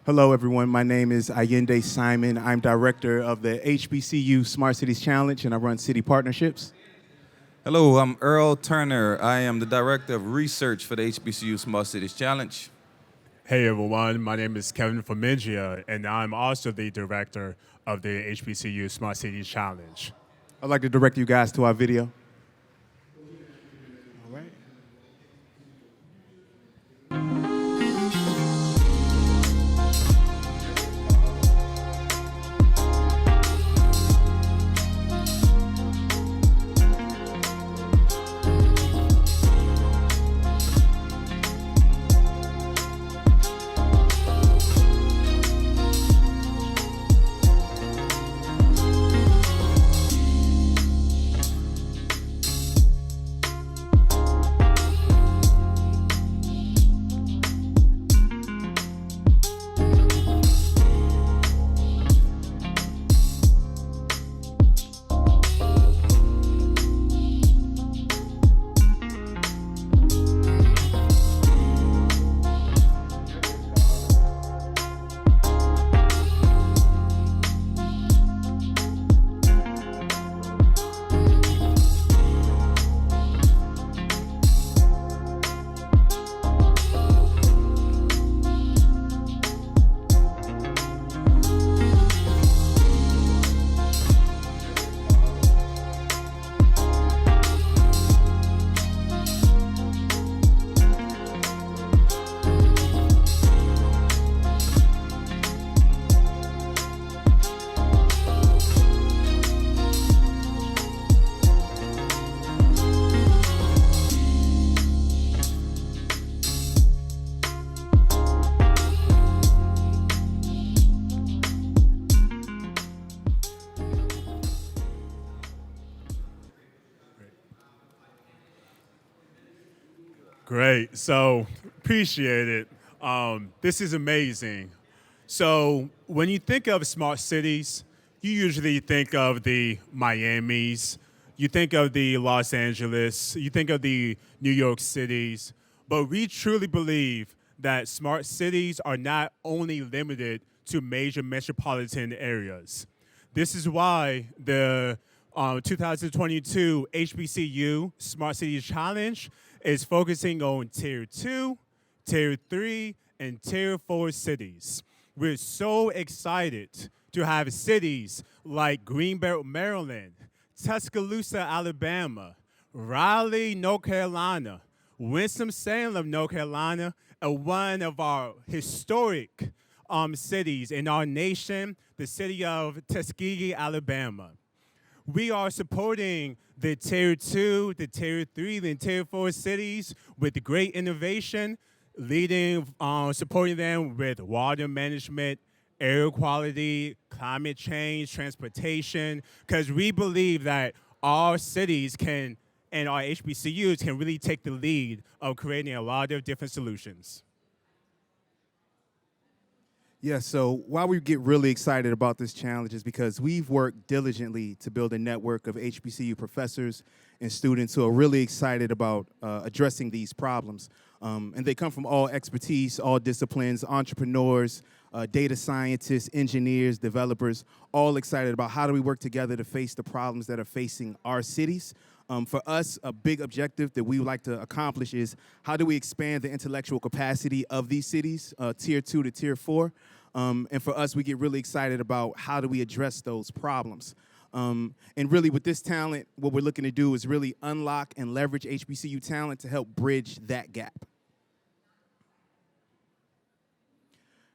Hello, everyone. My name is Ayinde Simon. I'm director of the HBCU Smart Cities Challenge, and I run city partnerships. Hello, I'm Earl Turner. I am the Director of Research for the HBCU Small Cities Challenge. Hey everyone, my name is Kevin Fomengia, and I'm also the director of the HBCU Smart Cities Challenge. I'd like to direct you guys to our video. All right. Great, so appreciate it. This is amazing. So when you think of smart cities, you usually think of the Miamis, you think of the Los Angeles, you think of the New York cities, but we truly believe that smart cities are not only limited to major metropolitan areas. This is why the 2022 HBCU Smart Cities Challenge is focusing on Tier 2, Tier 3, and Tier 4 cities. We're so excited to have cities like Greenbelt, Maryland, Tuscaloosa, Alabama, Raleigh, North Carolina, Winston-Salem, North Carolina, and one of our historic cities in our nation, the city of Tuskegee, Alabama. We are supporting the Tier 2, the Tier 3, the Tier 4 cities with great innovation, supporting them with water management, air quality, climate change, transportation, because we believe that our cities can and our HBCUs can really take the lead of creating a lot of different solutions. Yeah, so why we get really excited about this challenge is because we've worked diligently to build a network of HBCU professors and students who are really excited about addressing these problems. And they come from all expertise, all disciplines, entrepreneurs, data scientists, engineers, developers, all excited about how do we work together to face the problems that are facing our cities. For us, a big objective that we would like to accomplish is how do we expand the intellectual capacity of these cities, Tier 2 to Tier 4. And for us, we get really excited about how do we address those problems. And really with this talent, what we're looking to do is really unlock and leverage HBCU talent to help bridge that gap.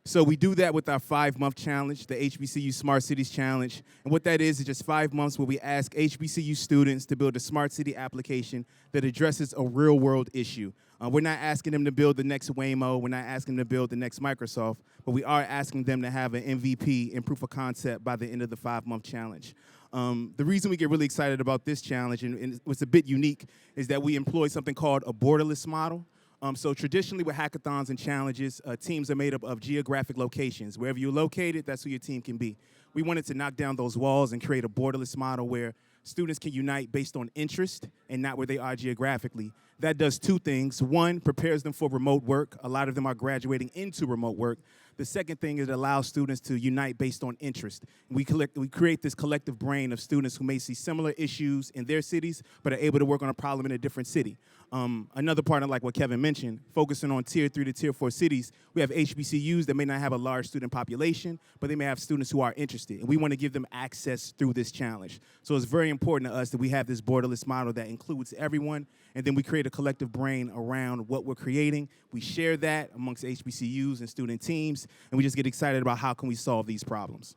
So we do that with our 5-month challenge, the HBCU Smart Cities Challenge. And what that is just 5 months where we ask HBCU students to build a smart city application that addresses a real-world issue. We're not asking them to build the next Waymo. We're not asking them to build the next Microsoft. But we are asking them to have an MVP and proof of concept by the end of the 5-month challenge. The reason we get really excited about this challenge, and what's a bit unique, is that we employ something called a borderless model. So traditionally with hackathons and challenges, teams are made up of geographic locations. Wherever you're located, that's who your team can be. We wanted to knock down those walls and create a borderless model where students can unite based on interest and not where they are geographically. That does two things. One, prepares them for remote work. A lot of them are graduating into remote work. The second thing is it allows students to unite based on interest. We create this collective brain of students who may see similar issues in their cities, but are able to work on a problem in a different city. Another part, like what Kevin mentioned, focusing on tier 3 to tier 4 cities, we have HBCUs that may not have a large student population, but they may have students who are interested, and we want to give them access through this challenge. So it's very important to us that we have this borderless model that includes everyone, and then we create a collective brain around what we're creating. We share that amongst HBCUs and student teams, and we just get excited about how can we solve these problems.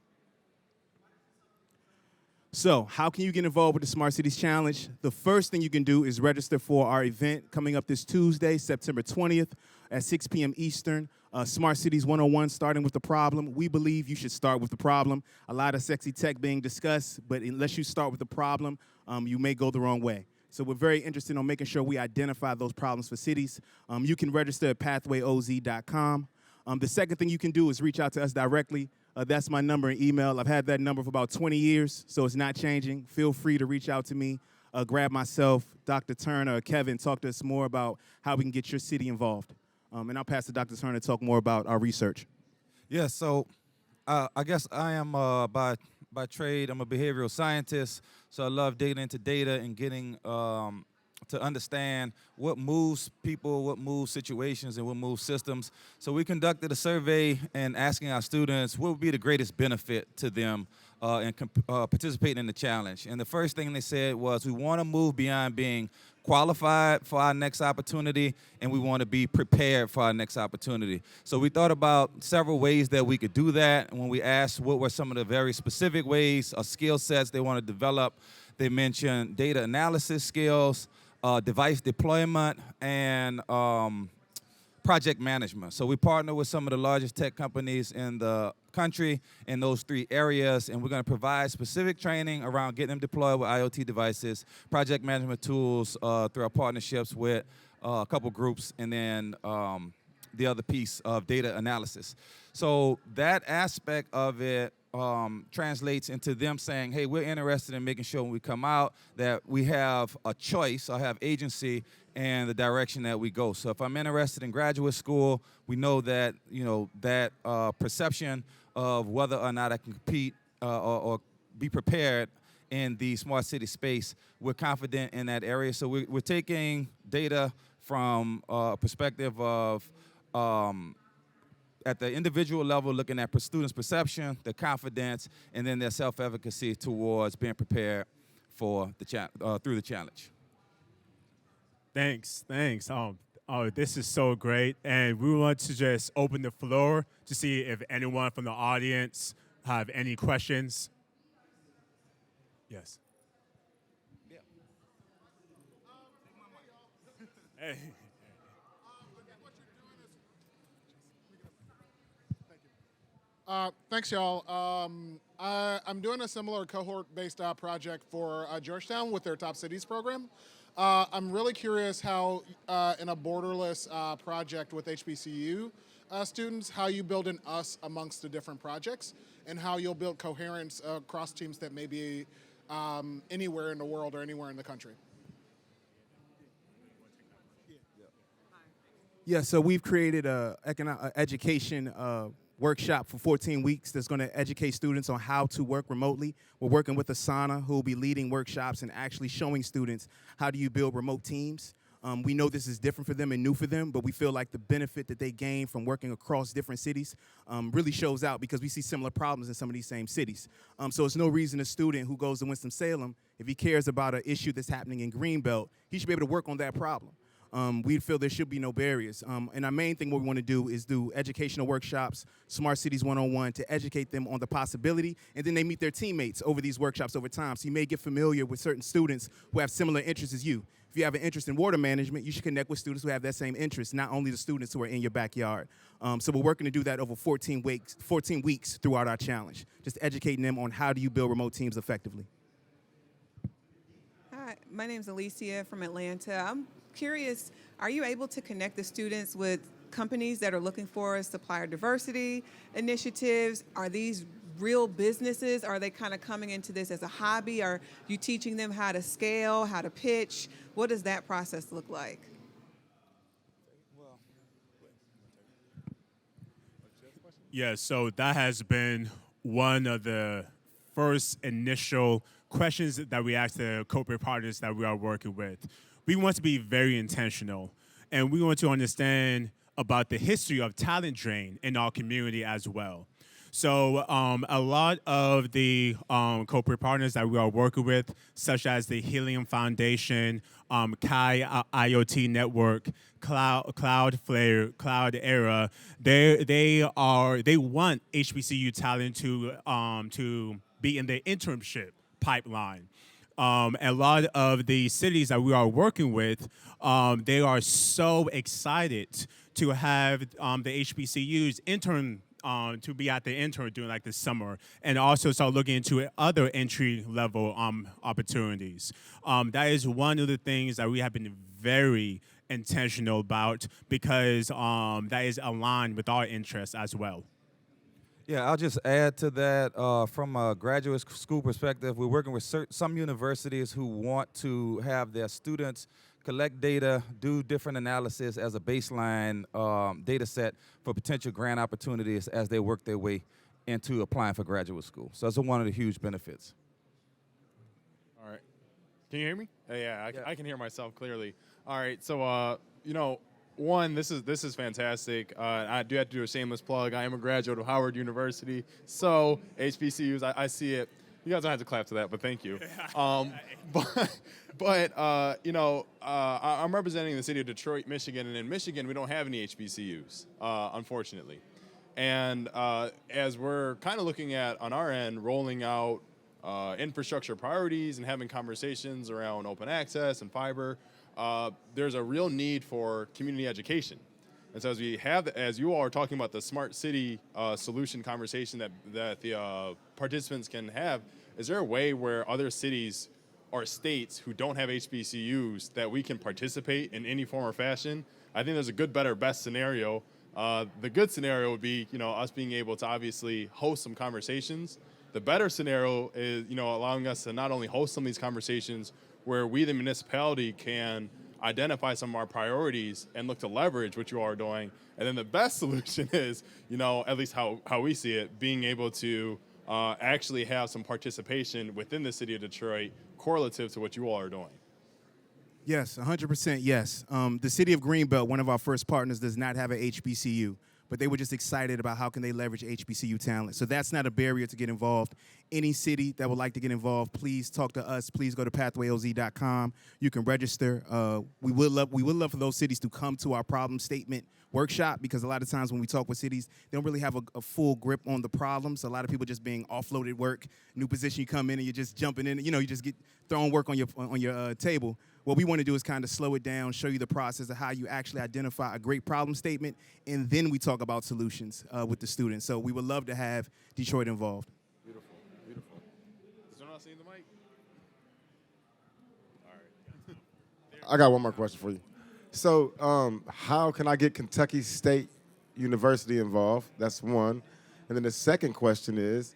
So how can you get involved with the Smart Cities Challenge? The first thing you can do is register for our event coming up this Tuesday, September 20th at 6 p.m. Eastern. Smart Cities 101, starting with the problem. We believe you should start with the problem. A lot of sexy tech being discussed, but unless you start with the problem, you may go the wrong way. So we're very interested in making sure we identify those problems for cities. You can register at pathwayoz.com. The second thing you can do is reach out to us directly. That's my number and email. I've had that number for about 20 years, so it's not changing. Feel free to reach out to me, grab myself, Dr. Turner, or Kevin, talk to us more about how we can get your city involved. And I'll pass to Dr. Turner to talk more about our research. Yeah, so I guess I am by trade, I'm a behavioral scientist, so I love digging into data and getting to understand what moves people, what moves situations, and what moves systems. So we conducted a survey and asking our students what would be the greatest benefit to them in participating in the challenge. And the first thing they said was we want to move beyond being qualified for our next opportunity, and we want to be prepared for our next opportunity. So we thought about several ways that we could do that. And when we asked what were some of the very specific ways or skill sets they want to develop, they mentioned data analysis skills, device deployment, and project management. So we partner with some of the largest tech companies in the country in those three areas, and we're going to provide specific training around getting them deployed with IoT devices, project management tools through our partnerships with a couple groups, and then the other piece of data analysis. So that aspect of it translates into them saying, hey, we're interested in making sure when we come out that we have a choice or have agency in the direction that we go. So if I'm interested in graduate school, we know that, that perception of whether or not I can compete or be prepared in the smart city space, we're confident in that area. So we're taking data from a perspective of at the individual level, looking at students' perception, their confidence, and then their self-efficacy towards being prepared for the through the challenge. Thanks. This is so great. And we want to just open the floor to see if anyone from the audience have any questions. Yes. Yeah. Hey. Thanks, y'all. I'm doing a similar cohort-based project for Georgetown with their Top Cities program. I'm really curious how, in a borderless project with HBCU students, how you build an us amongst the different projects and how you'll build coherence across teams that may be anywhere in the world or anywhere in the country. Yeah, so we've created an education workshop for 14 weeks that's going to educate students on how to work remotely. We're working with Asana, who will be leading workshops and actually showing students how do you build remote teams. We know this is different for them and new for them, but we feel like the benefit that they gain from working across different cities really shows out because we see similar problems in some of these same cities. So it's no reason a student who goes to Winston-Salem, if he cares about an issue that's happening in Greenbelt, he should be able to work on that problem. We feel there should be no barriers. And our main thing what we want to do is do educational workshops, Smart Cities 101, to educate them on the possibility, and then they meet their teammates over these workshops over time. So you may get familiar with certain students who have similar interests as you. If you have an interest in water management, you should connect with students who have that same interest, not only the students who are in your backyard. So we're working to do that over 14 weeks throughout our challenge, just educating them on how do you build remote teams effectively. Hi, my name's Alicia from Atlanta. I'm curious, are you able to connect the students with companies that are looking for supplier diversity initiatives? Are these real businesses? Are they kind of coming into this as a hobby? Are you teaching them how to scale, how to pitch? What does that process look like? Yeah, so that has been one of the first initial questions that we ask the corporate partners that we are working with. We want to be very intentional, and we want to understand about the history of talent drain in our community as well. So a lot of the corporate partners that we are working with, such as the Helium Foundation, Kai IoT Network, Cloudflare, Cloud Era, they want HBCU talent to be in the internship pipeline. A lot of the cities that we are working with, they are so excited to have the HBCUs to be at the intern during like the summer, and also start looking into other entry level opportunities. That is one of the things that we have been very intentional about because that is aligned with our interests as well. Yeah, I'll just add to that. From a graduate school perspective, we're working with some universities who want to have their students collect data, do different analysis as a baseline data set for potential grant opportunities as they work their way into applying for graduate school. So that's one of the huge benefits. All right. Can you hear me? Yeah, I can hear myself clearly. All right. So, one, this is fantastic. I do have to do a shameless plug. I am a graduate of Howard University. So, HBCUs, I see it. You guys don't have to clap to that, but thank you. I'm representing the city of Detroit, Michigan, and in Michigan, we don't have any HBCUs, unfortunately. And as we're kind of looking at, on our end, rolling out infrastructure priorities and having conversations around open access and fiber, there's a real need for community education. And so as you all are talking about the smart city solution conversation that the participants can have, is there a way where other cities or states who don't have HBCUs that we can participate in any form or fashion? I think there's a good, better, best scenario. The good scenario would be, us being able to obviously host some conversations. The better scenario is, allowing us to not only host some of these conversations where we, the municipality, can identify some of our priorities and look to leverage what you all are doing. And then the best solution is, at least how we see it, being able to actually have some participation within the city of Detroit correlative to what you all are doing. Yes, 100% yes. The city of Greenbelt, one of our first partners, does not have an HBCU, but they were just excited about how can they leverage HBCU talent. So that's not a barrier to get involved. Any city that would like to get involved, please talk to us. Please go to pathwayoz.com. You can register. We would love for those cities to come to our problem statement workshop, because a lot of times when we talk with cities, they don't really have a full grip on the problems. A lot of people just being offloaded work, new position, you come in and you're just jumping in, you just get thrown work on your table. What we want to do is kind of slow it down, show you the process of how you actually identify a great problem statement, and then we talk about solutions with the students. So we would love to have Detroit involved. Beautiful. Is someone else seeing the mic? All right. I got one more question for you. So how can I get Kentucky State University involved? That's one. And then the second question is,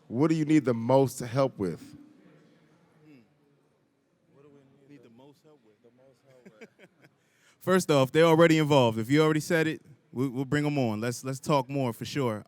what do you need the most help with? First off, they're already involved. If you already said it, we'll bring them on. Let's talk more for sure.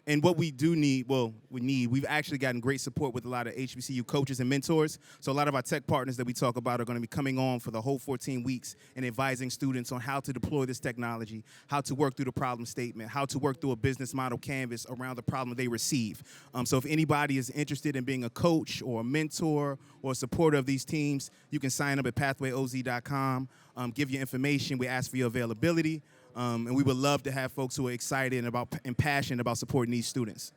And what we do need, we've actually gotten great support with a lot of HBCU coaches and mentors. So a lot of our tech partners that we talk about are going to be coming on for the whole 14 weeks and advising students on how to deploy this technology, how to work through the problem statement, how to work through a business model canvas around the problem they receive. So if anybody is interested in being a coach or a mentor or a supporter of these teams, you can sign up at pathwayoz.com, give your information. We ask for your availability. And we would love to have folks who are excited and passionate about supporting these students.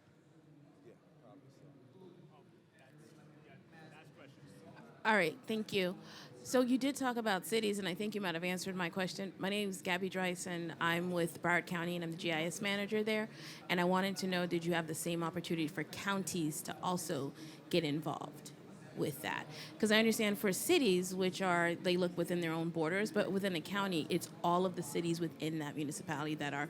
All right, thank you. So you did talk about cities, and I think you might have answered my question. My name is Gabby Dryce, and I'm with Broward County, and I'm the GIS manager there. And I wanted to know, did you have the same opportunity for counties to also get involved with that? Because I understand for cities, they look within their own borders, but within a county, it's all of the cities within that municipality that are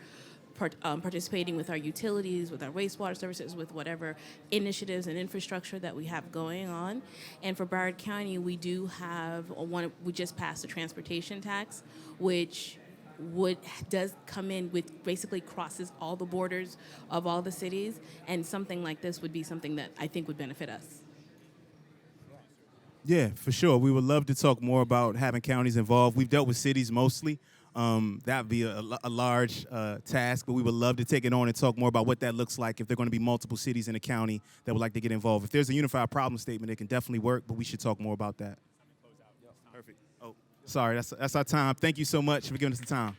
participating with our utilities, with our wastewater services, with whatever initiatives and infrastructure that we have going on. And for Broward County, we do have we just passed a transportation tax, which does come in with basically crosses all the borders of all the cities, and something like this would be something that I think would benefit us. Yeah, for sure. We would love to talk more about having counties involved. We've dealt with cities mostly. That would be a large task, but we would love to take it on and talk more about what that looks like if there are going to be multiple cities in a county that would like to get involved. If there's a unified problem statement, it can definitely work, but we should talk more about that. Perfect. Oh, sorry, that's our time. Thank you so much for giving us the time.